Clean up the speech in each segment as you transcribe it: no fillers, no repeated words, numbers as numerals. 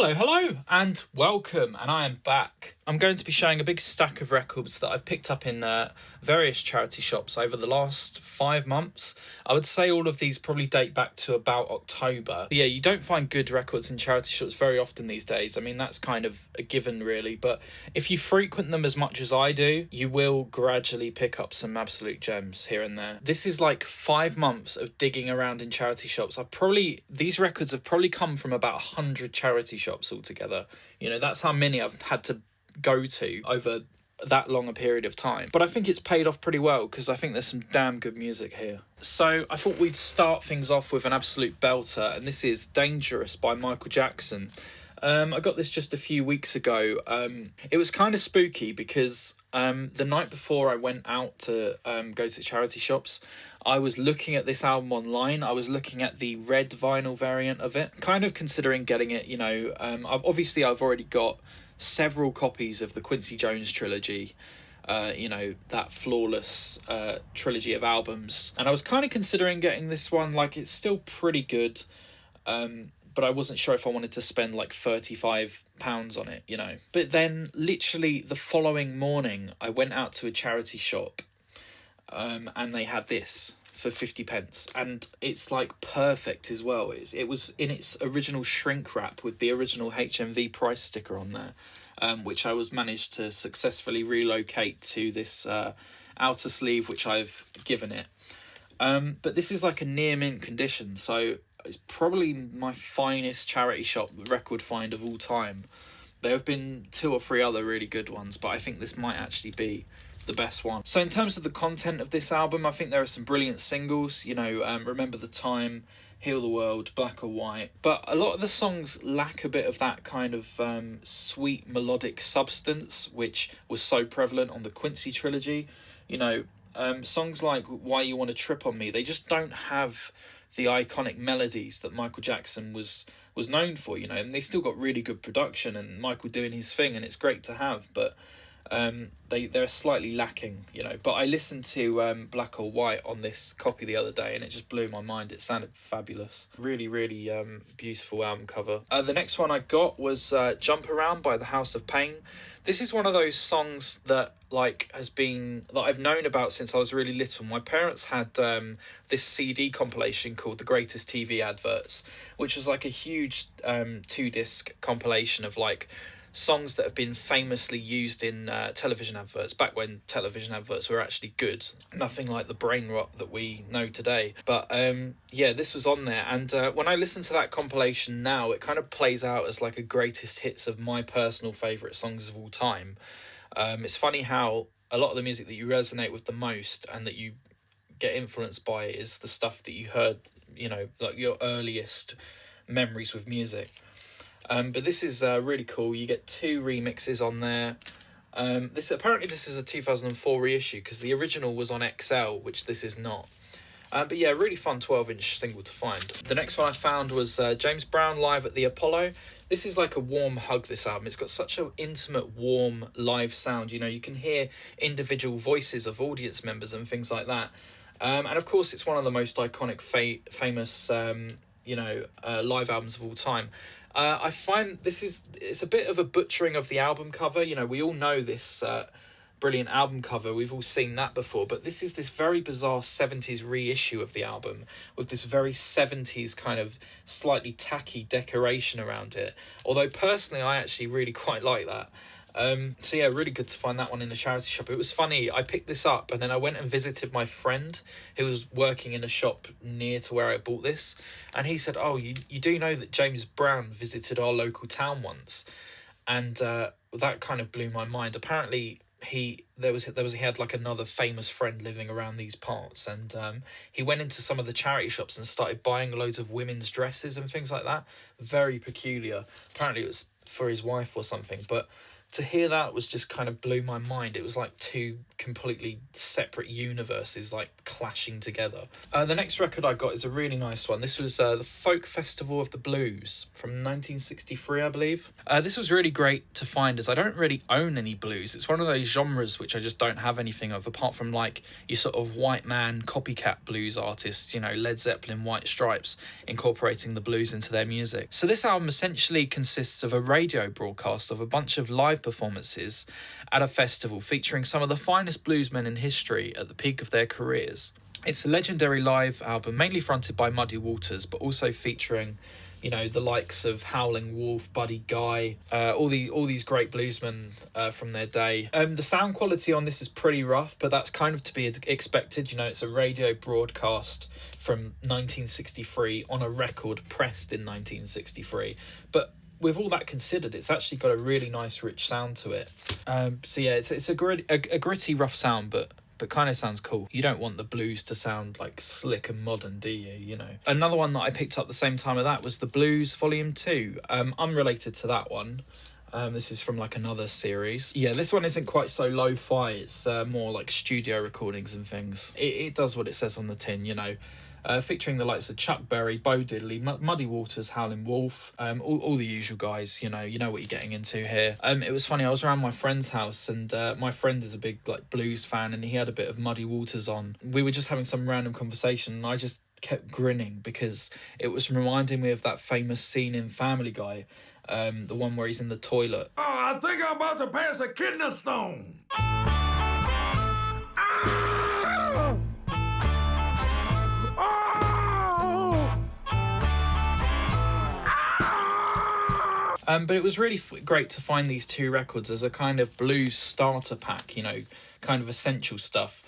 Hello, and welcome, and I am back. I'm going to be showing a big stack of records that I've picked up in various charity shops over the last 5 months. I would say all of these probably date back to about October. Yeah, you don't find good records in charity shops very often these days. I mean, that's kind of a given, really, but if you frequent them as much as I do, you will gradually pick up some absolute gems here and there. This is like 5 months of digging around in charity shops. These records have probably come from about 100 charity shops altogether. You know, that's how many I've had to go to over that long a period of time. But I think it's paid off pretty well because I think there's some damn good music here. So I thought we'd start things off with an absolute belter, and this is Dangerous by Michael Jackson. I got this just a few weeks ago. It was kind of spooky because the night before I went out to go to charity shops, I was looking at this album online. I was looking at the red vinyl variant of it, kind of considering getting it, you know. I've already got several copies of the Quincy Jones trilogy, that flawless trilogy of albums. And I was kind of considering getting this one. Like, it's still pretty good, but I wasn't sure if I wanted to spend like £35 on it, you know. But then literally the following morning, I went out to a charity shop and they had this for 50p, and it's like perfect as well. It was in its original shrink wrap with the original HMV price sticker on there, which I was managed to successfully relocate to this outer sleeve, which I've given it. But this is like a near mint condition, so it's probably my finest charity shop record find of all time. There have been 2 or 3 other really good ones, but I think this might actually be the best one. So in terms of the content of this album, I think there are some brilliant singles, Remember the Time, Heal the World, Black or White, but a lot of the songs lack a bit of that kind of sweet melodic substance which was so prevalent on the Quincy trilogy. Songs like Why You Want to Trip on Me, they just don't have the iconic melodies that Michael Jackson was known for, and they still got really good production and Michael doing his thing, and it's great to have, but they're slightly lacking, But I listened to Black or White on this copy the other day, and it just blew my mind. It sounded fabulous. Really, really beautiful album cover. The next one I got was Jump Around by The House of Pain. This is one of those songs that I've known about since I was really little. My parents had this CD compilation called The Greatest TV Adverts, which was like a huge 2-disc compilation of like songs that have been famously used in television adverts, back when television adverts were actually good. Nothing like the brain rot that we know today. But this was on there, and when I listen to that compilation now, it kind of plays out as like a greatest hits of my personal favourite songs of all time. It's funny how a lot of the music that you resonate with the most and that you get influenced by is the stuff that you heard, like your earliest memories with music. But this is really cool. You get 2 remixes on there. This is a 2004 reissue because the original was on XL, which this is not. But yeah, really fun 12-inch single to find. The next one I found was James Brown live at the Apollo. This is like a warm hug, this album. It's got such an intimate, warm live sound. You can hear individual voices of audience members and things like that. And of course, it's one of the most iconic, famous, live albums of all time. I find it's a bit of a butchering of the album cover. We all know this brilliant album cover. We've all seen that before, but this is this very bizarre 70s reissue of the album with this very 70s kind of slightly tacky decoration around it. Although personally, I actually really quite like that. So yeah, really good to find that one in a charity shop. It was funny, I picked this up and then I went and visited my friend who was working in a shop near to where I bought this, and he said, oh, you do know that James Brown visited our local town once? And that kind of blew my mind. Apparently he had like another famous friend living around these parts, and he went into some of the charity shops and started buying loads of women's dresses and things like that. Very peculiar. Apparently it was for his wife or something, but to hear that was just kind of blew my mind. It was like two completely separate universes like clashing together. The next record I got is a really nice one. This was the Folk Festival of the Blues from 1963, I believe. This was really great to find, as I don't really own any blues. It's one of those genres which I just don't have anything of, apart from like your sort of white man copycat blues artists, you know, Led Zeppelin, White Stripes, incorporating the blues into their music. So this album essentially consists of a radio broadcast of a bunch of live performances at a festival featuring some of the finest bluesmen in history at the peak of their careers. It's a legendary live album, mainly fronted by Muddy Waters, but also featuring, you know, the likes of Howling Wolf, Buddy Guy, all these great bluesmen from their day. The sound quality on this is pretty rough, but that's kind of to be expected. You know, it's a radio broadcast from 1963 on a record pressed in 1963. But with all that considered, it's actually got a really nice, rich sound to it. So yeah, it's a gritty, rough sound, but kind of sounds cool. You don't want the blues to sound like slick and modern, do you? You know. Another one that I picked up the same time of that was The Blues Volume 2. Unrelated to that one. This is from like another series. Yeah, this one isn't quite so lo-fi. It's more like studio recordings and things. It does what it says on the tin, you know. Featuring the likes of Chuck Berry, Bo Diddley, Muddy Waters, Howlin' Wolf, all the usual guys. You know what you're getting into here. It was funny. I was around my friend's house, and my friend is a big like blues fan, and he had a bit of Muddy Waters on. We were just having some random conversation, and I just kept grinning because it was reminding me of that famous scene in Family Guy, the one where he's in the toilet. Oh, I think I'm about to pass a kidney stone. But it was really great to find these two records as a kind of blues starter pack, you know, kind of essential stuff,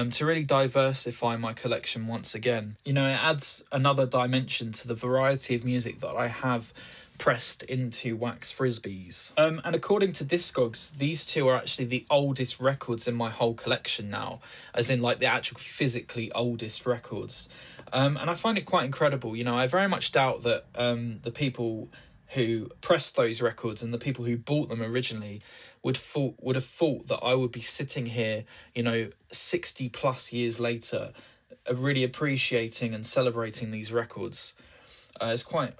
to really diversify my collection once again. You know, it adds another dimension to the variety of music that I have pressed into wax frisbees. And according to Discogs, these two are actually the oldest records in my whole collection now, as in like the actual physically oldest records. And I find it quite incredible. You know, I very much doubt that the people who pressed those records and the people who bought them originally would have thought that I would be sitting here, you know, 60 plus years later, really appreciating and celebrating these records. It's quite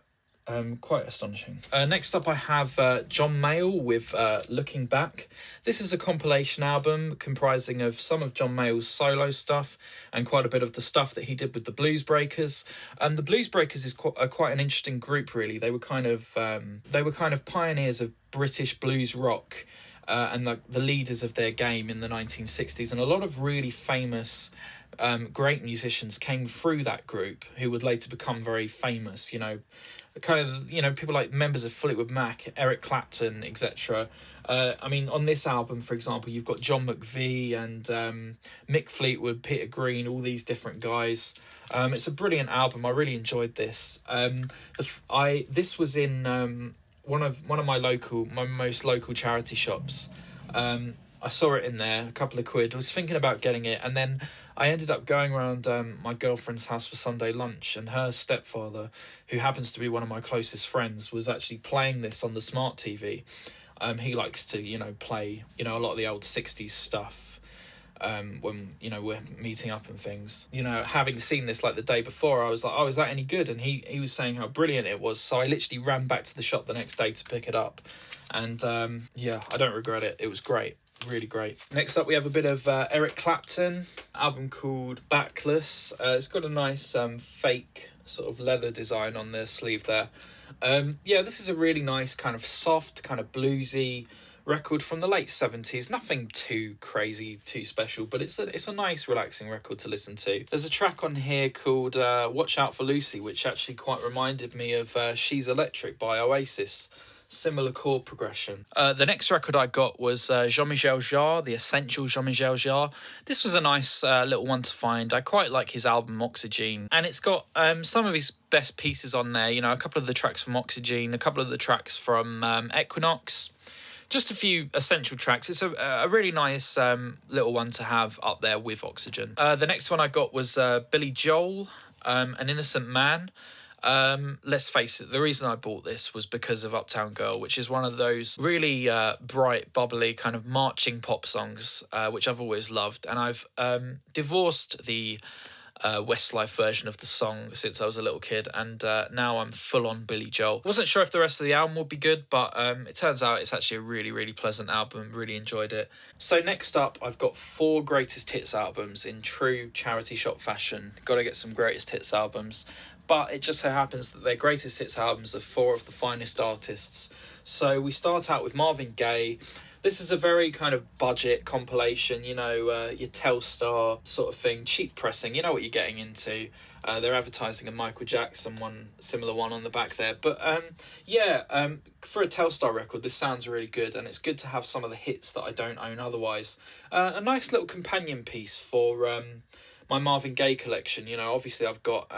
astonishing. Next up I have John Mayall with Looking Back. This is a compilation album comprising of some of John Mayall's solo stuff and quite a bit of the stuff that he did with the Blues Breakers. And the Blues Breakers is quite an interesting group, really. They were kind of pioneers of British blues rock, and the leaders of their game in the 1960s. And a lot of really famous great musicians came through that group who would later become very famous, you know, kind of, you know, people like members of Fleetwood Mac, Eric Clapton, etc. I mean, on this album, for example, you've got John McVie and Mick Fleetwood, Peter Green, all these different guys. It's a brilliant album. I really enjoyed this. This was in one of my most local charity shops. I saw it in there, a couple of quid. I was thinking about getting it, and then I ended up going around my girlfriend's house for Sunday lunch, and her stepfather, who happens to be one of my closest friends, was actually playing this on the smart TV. He likes to, you know, play, you know, a lot of the old 60s stuff when, you know, we're meeting up and things. You know, having seen this like the day before, I was like, oh, is that any good? And he was saying how brilliant it was, so I literally ran back to the shop the next day to pick it up. And yeah, I don't regret it. It was great. Really great. Next up we have a bit of Eric Clapton, album called Backless. It's got a nice fake sort of leather design on the sleeve there. Yeah, this is a really nice kind of soft, kind of bluesy record from the late 70s. Nothing too crazy, too special, but it's a nice relaxing record to listen to. There's a track on here called Watch Out for Lucy, which actually quite reminded me of She's Electric by Oasis. Similar chord progression. The next record I got was Jean-Michel Jarre, the Essential Jean-Michel Jarre. This was a nice little one to find. I quite like his album Oxygen, and it's got some of his best pieces on there. You know, a couple of the tracks from Oxygen, a couple of the tracks from Equinox. Just a few essential tracks. It's a really nice little one to have up there with Oxygen. The next one I got was Billy Joel, An Innocent Man. Let's face it, the reason I bought this was because of Uptown Girl, which is one of those really bright, bubbly kind of marching pop songs, which I've always loved. And I've divorced the Westlife version of the song since I was a little kid, and now I'm full on Billy Joel. Wasn't sure if the rest of the album would be good, but it turns out it's actually a really, really pleasant album. Really enjoyed it. So next up, I've got 4 greatest hits albums in true charity shop fashion. Got to get some greatest hits albums. But it just so happens that their greatest hits albums are 4 of the finest artists. So we start out with Marvin Gaye. This is a very kind of budget compilation, you know, your Telstar sort of thing, cheap pressing, you know what you're getting into. They're advertising a Michael Jackson similar one on the back there. But for a Telstar record, this sounds really good, and it's good to have some of the hits that I don't own otherwise. A nice little companion piece for my Marvin Gaye collection. You know, obviously I've got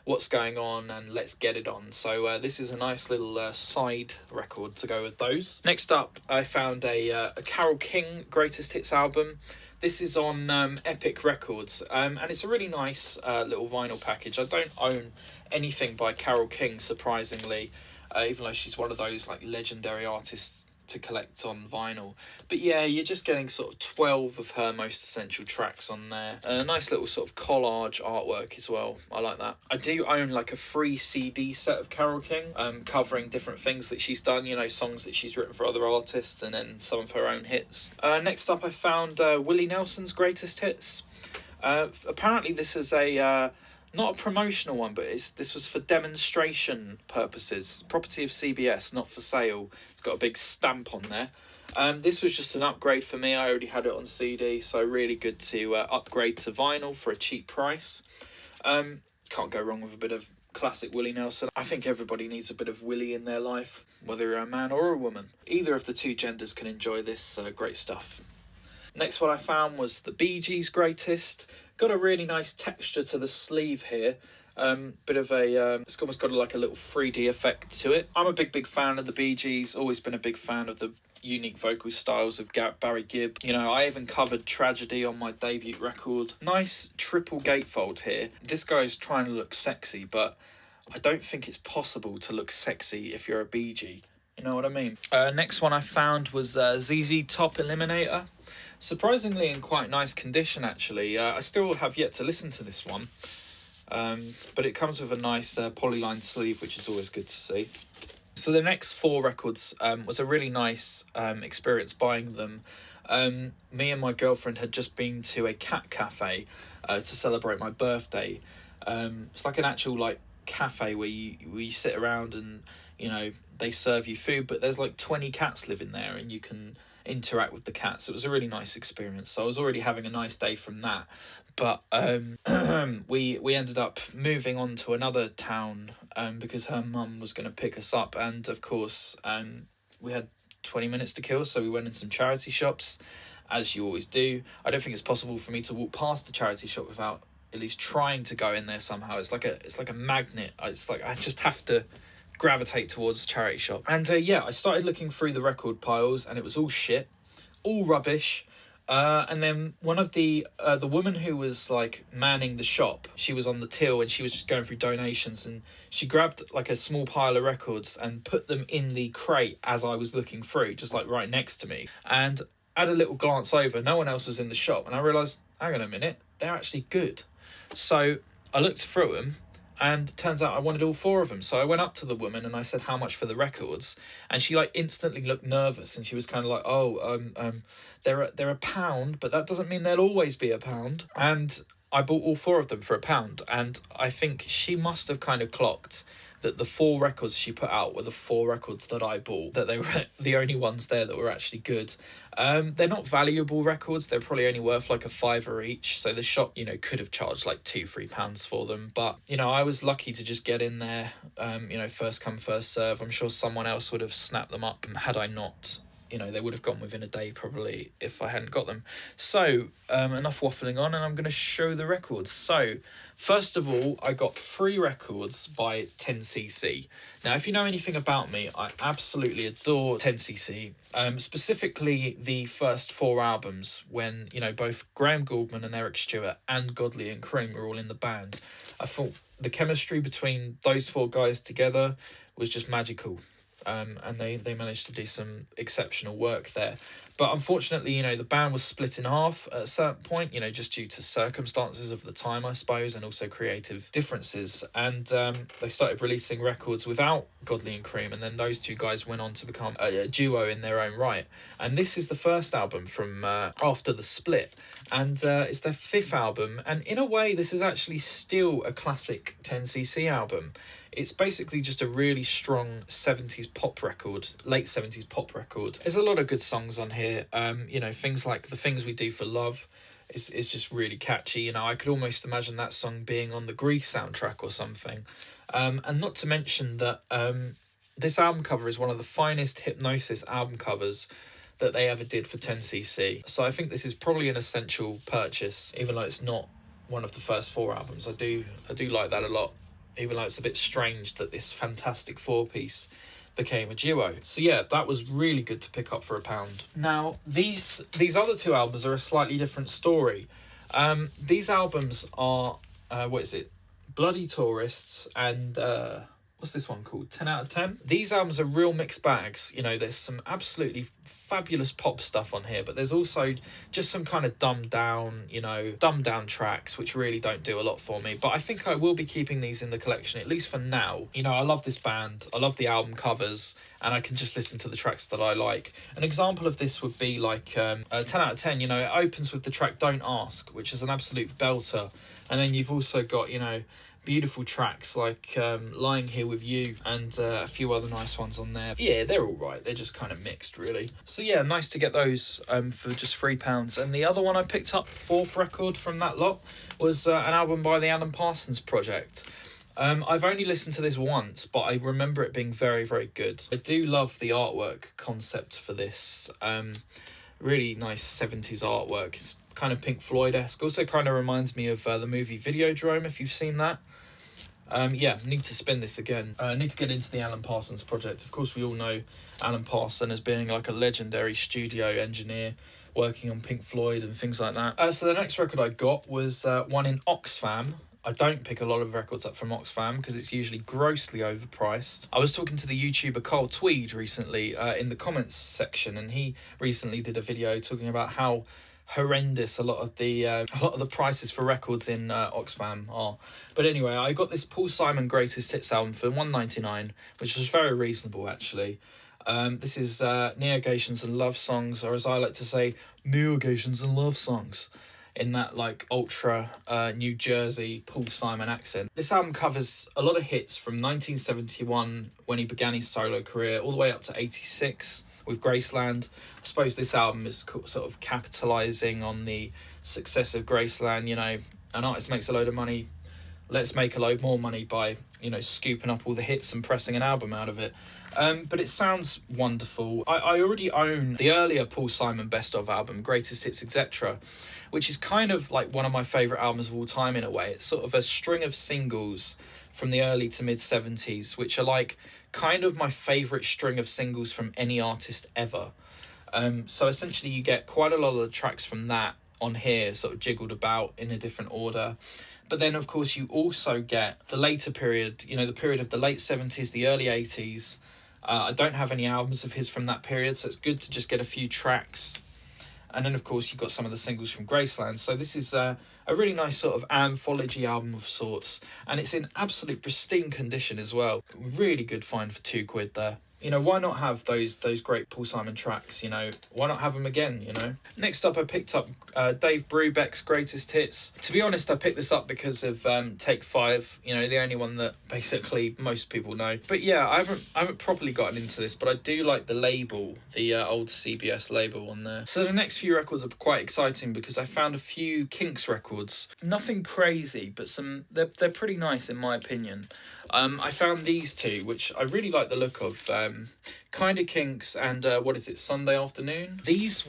What's Going On and Let's Get It On. So this is a nice little side record to go with those. Next up, I found a Carole King greatest hits album. This is on Epic Records, and it's a really nice little vinyl package. I don't own anything by Carole King, surprisingly, even though she's one of those like legendary artists to collect on vinyl. But yeah, you're just getting sort of 12 of her most essential tracks on there. A nice little sort of collage artwork as well. I like that. I do own like a free CD set of Carole King, covering different things that she's done, you know, songs that she's written for other artists, and then some of her own hits. Next up, I found Willie Nelson's greatest hits. Apparently this is a not a promotional one, but this was for demonstration purposes. Property of CBS, not for sale. It's got a big stamp on there. This was just an upgrade for me. I already had it on CD, so really good to upgrade to vinyl for a cheap price. Can't go wrong with a bit of classic Willie Nelson. I think everybody needs a bit of Willie in their life, whether you're a man or a woman. Either of the two genders can enjoy this great stuff. Next one I found was the Bee Gees' greatest. Got a really nice texture to the sleeve here. Bit of a it's almost got like a little 3D effect to it. I'm a big fan of the Bee Gees. Always been a big fan of the unique vocal styles of Barry Gibb. You know, I even covered Tragedy on my debut record. Nice triple gatefold here. This guy's trying to look sexy, but I don't think it's possible to look sexy if you're a Bee Gee. You know what I mean? Next one I found was ZZ Top Eliminator. Surprisingly in quite nice condition, actually. I still have yet to listen to this one. But it comes with a nice polyline sleeve, which is always good to see. So the next 4 records was a really nice experience buying them. Me and my girlfriend had just been to a cat cafe to celebrate my birthday. It's like an actual like cafe where you sit around and, you know, they serve you food, but there's like 20 cats living there and you can interact with the cats. It was a really nice experience. So I was already having a nice day from that. But we ended up moving on to another town because her mum was going to pick us up. And of course, we had 20 minutes to kill, so we went in some charity shops, as you always do. I don't think it's possible for me to walk past the charity shop without at least trying to go in there somehow. It's like a magnet. It's like I just have to gravitate towards the charity shop. And I started looking through the record piles, and it was all shit, all rubbish. And then one of the woman who was like manning the shop, she was on the till and she was just going through donations, and she grabbed like a small pile of records and put them in the crate as I was looking through, just like right next to me. And I had a little glance over, no one else was in the shop, and I realised, hang on a minute, they're actually good. So I looked through them, and it turns out I wanted all 4 of them. So I went up to the woman and I said, how much for the records? And she like instantly looked nervous, and she was kind of like, they're £1, but that doesn't mean they'll always be £1. And I bought all 4 of them for £1. And I think she must have kind of clocked that the 4 records she put out were the 4 records that I bought, that they were the only ones there that were actually good. They're not valuable records. They're probably only worth like £5 each. So the shop, you know, could have charged like £2-3 for them. But, you know, I was lucky to just get in there, first come, first serve. I'm sure someone else would have snapped them up, and had I not, you know, they would have gone within a day probably if I hadn't got them. So, enough waffling on, and I'm going to show the records. So, first of all, I got 3 records by 10cc. Now, if you know anything about me, I absolutely adore 10cc. Specifically the first 4 albums, when, you know, both Graham Gouldman and Eric Stewart and Godley and Cream were all in the band. I thought the chemistry between those four guys together was just magical. And they managed to do some exceptional work there. But unfortunately, you know, the band was split in half at a certain point, you know, just due to circumstances of the time, I suppose, and also creative differences. And they started releasing records without Godley and Cream, and then those two guys went on to become a duo in their own right. And this is the first album from after the split, and it's their fifth album. And in a way, this is actually still a classic 10cc album. It's basically just a really strong 70s pop record, late 70s pop record. There's a lot of good songs on here. You know, things like The Things We Do for Love is just really catchy. You know, I could almost imagine that song being on the Grease soundtrack or something. And not to mention that this album cover is one of the finest Hypnosis album covers that they ever did for 10cc. So I think this is probably an essential purchase, even though it's not one of the first four albums. I do like that a lot, even though it's a bit strange that this fantastic four-piece became a duo. So yeah, that was really good to pick up for £1. Now, these other two albums are a slightly different story. These albums are, Bloody Tourists and... what's this one called? 10 out of 10? These albums are real mixed bags. You know, there's some absolutely fabulous pop stuff on here, but there's also just some kind of dumbed down tracks, which really don't do a lot for me. But I think I will be keeping these in the collection, at least for now. You know, I love this band. I love the album covers, and I can just listen to the tracks that I like. An example of this would be like 10 out of 10, you know, it opens with the track Don't Ask, which is an absolute belter. And then you've also got, you know, beautiful tracks like Lying Here With You and a few other nice ones on there. Yeah, they're all right. They're just kind of mixed, really. So yeah, nice to get those for just £3. And the other one I picked up, fourth record from that lot, was an album by the Alan Parsons Project. I've only listened to this once, but I remember it being very, very good. I do love the artwork concept for this. Really nice 70s artwork. It's kind of Pink Floyd-esque. Also kind of reminds me of the movie Videodrome, if you've seen that. Yeah, need to spin this again. Need to get into the Alan Parsons Project. Of course, we all know Alan Parsons as being like a legendary studio engineer working on Pink Floyd and things like that. So the next record I got was one in Oxfam. I don't pick a lot of records up from Oxfam because it's usually grossly overpriced. I was talking to the YouTuber Carl Tweed recently in the comments section, and he recently did a video talking about how horrendous a lot of the prices for records in Oxfam are. But anyway, I got this Paul Simon Greatest Hits album for $1.99, which was very reasonable actually. This is Neogations and Love Songs, or as I like to say, Neogations and Love Songs, in that like ultra New Jersey Paul Simon accent. This album covers a lot of hits from 1971 when he began his solo career all the way up to 86 with Graceland. I suppose this album is sort of capitalising on the success of Graceland. You know, an artist makes a load of money, let's make a load more money by, you know, scooping up all the hits and pressing an album out of it. But it sounds wonderful. I already own the earlier Paul Simon Best Of album, Greatest Hits, etc., which is kind of like one of my favourite albums of all time in a way. It's sort of a string of singles from the early to mid-70s, which are like kind of my favourite string of singles from any artist ever. So essentially you get quite a lot of the tracks from that on here, sort of jiggled about in a different order. But then, of course, you also get the later period, you know, the period of the late 70s, the early 80s. I don't have any albums of his from that period, so it's good to just get a few tracks. And then, of course, you've got some of the singles from Graceland. So this is a really nice sort of anthology album of sorts. And it's in absolute pristine condition as well. Really good find for £2 there. You know, why not have those great Paul Simon tracks, you know? Why not have them again, you know? Next up, I picked up Dave Brubeck's Greatest Hits. To be honest, I picked this up because of Take 5, you know, the only one that basically most people know. But yeah, I haven't properly gotten into this, but I do like the label, the old CBS label on there. So the next few records are quite exciting because I found a few Kinks records. Nothing crazy, but they're pretty nice in my opinion. I found these two, which I really like the look of. Kinda Kinks and Sunday Afternoon. These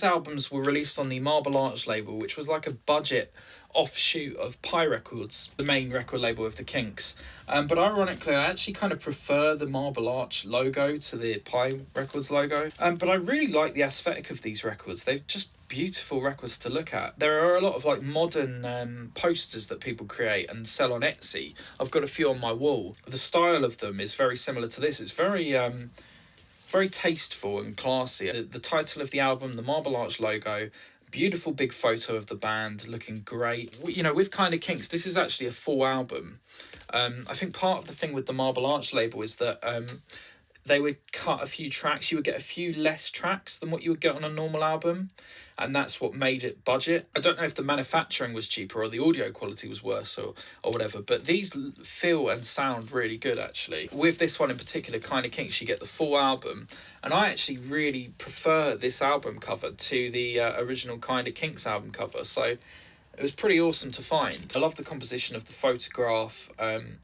albums were released on the Marble Arch label, which was like a budget offshoot of Pie Records, the main record label of the Kinks. But ironically, I actually kind of prefer the Marble Arch logo to the Pie Records logo. But I really like the aesthetic of these records. They've just beautiful records to look at. There are a lot of like modern posters that people create and sell on Etsy. I've got a few on my wall. The style of them is very similar to this. It's very tasteful and classy. The title of the album, the Marble Arch logo, beautiful big photo of the band looking great. You know, with Kinda Kinks, this is actually a full album. I think part of the thing with the Marble Arch label is that they would cut a few tracks. You would get a few less tracks than what you would get on a normal album, and that's what made it budget. I don't know if the manufacturing was cheaper or the audio quality was worse or whatever, but these feel and sound really good, actually. With this one in particular, Kinda Kinks, you get the full album, and I actually really prefer this album cover to the original Kinda Kinks album cover, so it was pretty awesome to find. I love the composition of the photograph,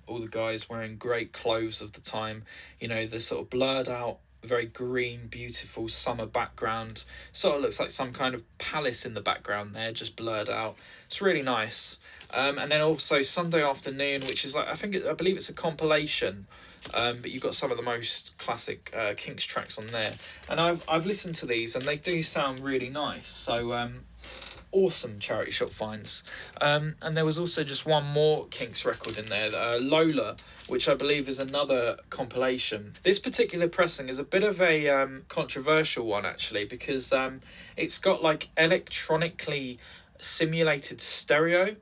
all the guys wearing great clothes of the time, you know, the sort of blurred out, very green, beautiful summer background. Sort of looks like some kind of palace in the background there, just blurred out. It's really nice. And then also Sunday Afternoon, which is like, I believe it's a compilation, but you've got some of the most classic Kinks tracks on there. And I've listened to these and they do sound really nice. So awesome charity shop finds. And there was also just one more Kinks record in there, Lola, which I believe is another compilation. This particular pressing is a bit of a controversial one, actually, because it's got like electronically simulated stereo,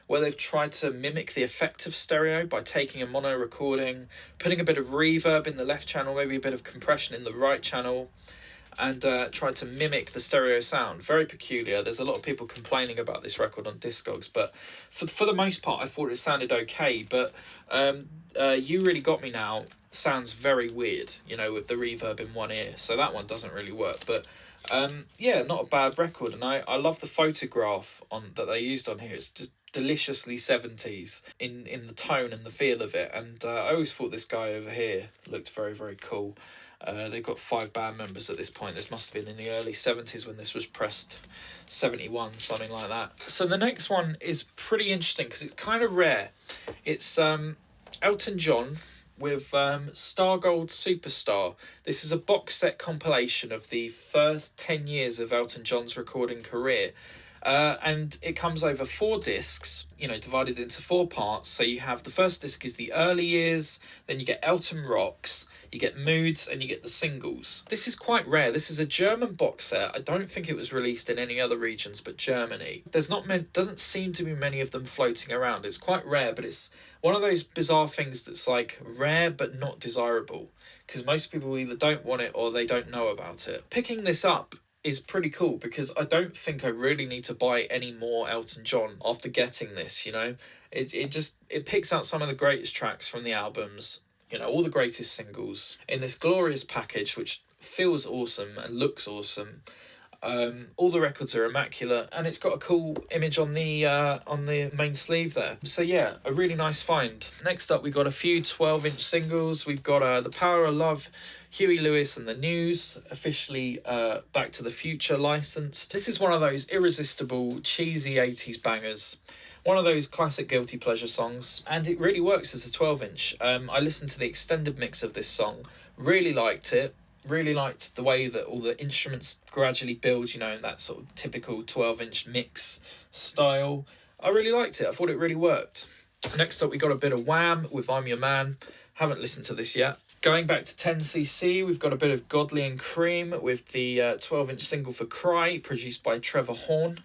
where they've tried to mimic the effect of stereo by taking a mono recording, putting a bit of reverb in the left channel, maybe a bit of compression in the right channel, and tried to mimic the stereo sound. Very peculiar. There's a lot of people complaining about this record on Discogs, but for the most part I thought it sounded okay. But You Really Got Me Now sounds very weird, you know, with the reverb in one ear, so that one doesn't really work. But yeah, not a bad record, and I love the photograph that they used on here. It's just deliciously 70s in the tone and the feel of it, and I always thought this guy over here looked very, very cool. They've got 5 band members at this point. This must have been in the early 70s when this was pressed, 71, something like that. So the next one is pretty interesting because it's kind of rare. It's Elton John with Star Gold Superstar. This is a box set compilation of the first 10 years of Elton John's recording career. And it comes over 4 discs, you know, divided into 4 parts. So you have the first disc is the early years, then you get Elton Rocks, you get Moods, and you get the singles. This is quite rare. This is a German box set. I don't think it was released in any other regions but Germany. Doesn't seem to be many of them floating around. It's quite rare, but it's one of those bizarre things that's like rare but not desirable, because most people either don't want it or they don't know about it. Picking this up is pretty cool because I don't think I really need to buy any more Elton John after getting this, you know. It picks out some of the greatest tracks from the albums, you know, all the greatest singles in this glorious package, which feels awesome and looks awesome. All the records are immaculate, and it's got a cool image on the main sleeve there. So yeah, a really nice find. Next up, we got a few 12-inch singles. We've got The Power of Love, Huey Lewis and the News, officially Back to the Future licensed. This is one of those irresistible, cheesy 80s bangers. One of those classic guilty pleasure songs, and it really works as a 12-inch. I listened to the extended mix of this song, really liked it. Really liked the way that all the instruments gradually build, you know, in that sort of typical 12-inch mix style. I really liked it. I thought it really worked. Next up, we got a bit of Wham with I'm Your Man. Haven't listened to this yet. Going back to 10cc, we've got a bit of Godley and Cream with the 12-inch single for Cry, produced by Trevor Horn.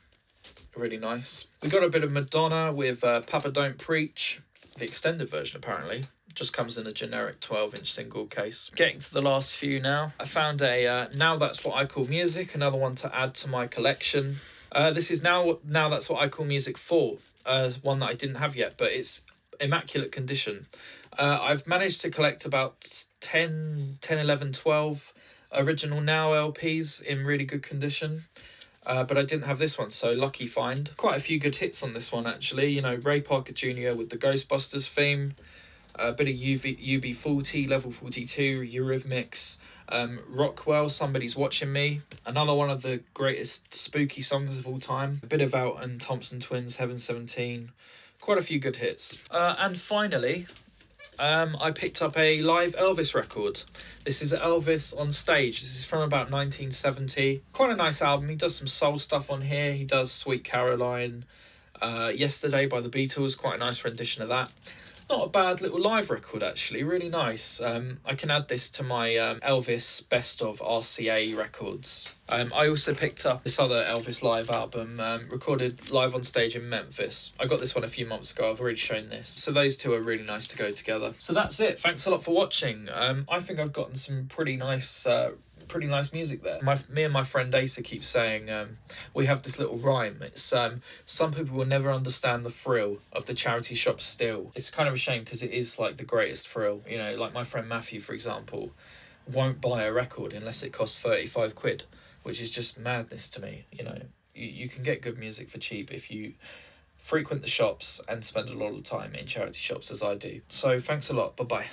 Really nice. We got a bit of Madonna with Papa Don't Preach, the extended version apparently. Just comes in a generic 12-inch single case. Getting to the last few now. I found a Now That's What I Call Music, another one to add to my collection. This is Now That's What I Call Music 4, one that I didn't have yet, but it's immaculate condition. I've managed to collect about 10, 11, 12 original Now LPs in really good condition. But I didn't have this one, so lucky find. Quite a few good hits on this one, actually. You know, Ray Parker Jr. with the Ghostbusters theme. A bit of UB40, Level 42, Eurythmics, Rockwell, Somebody's Watching Me, another one of the greatest spooky songs of all time, a bit of Elton, Thompson Twins, Heaven 17, quite a few good hits. And finally, I picked up a live Elvis record. This is Elvis on stage. This is from about 1970. Quite a nice album. He does some soul stuff on here. He does Sweet Caroline. Yesterday by the Beatles, quite a nice rendition of that. Not a bad little live record, actually, really nice. I can add this to my Elvis Best of RCA records. I also picked up this other Elvis live album, recorded live on stage in Memphis. I got this one a few months ago, I've already shown this. So those two are really nice to go together. So that's it, thanks a lot for watching. I think I've gotten some pretty nice music there. Me and my friend Asa keep saying we have this little rhyme. It's some people will never understand the thrill of the charity shop still. It's kind of a shame because it is like the greatest thrill. You know, like my friend Matthew, for example, won't buy a record unless it costs 35 quid, which is just madness to me. You know, you can get good music for cheap if you frequent the shops and spend a lot of time in charity shops as I do. So thanks a lot. Bye bye.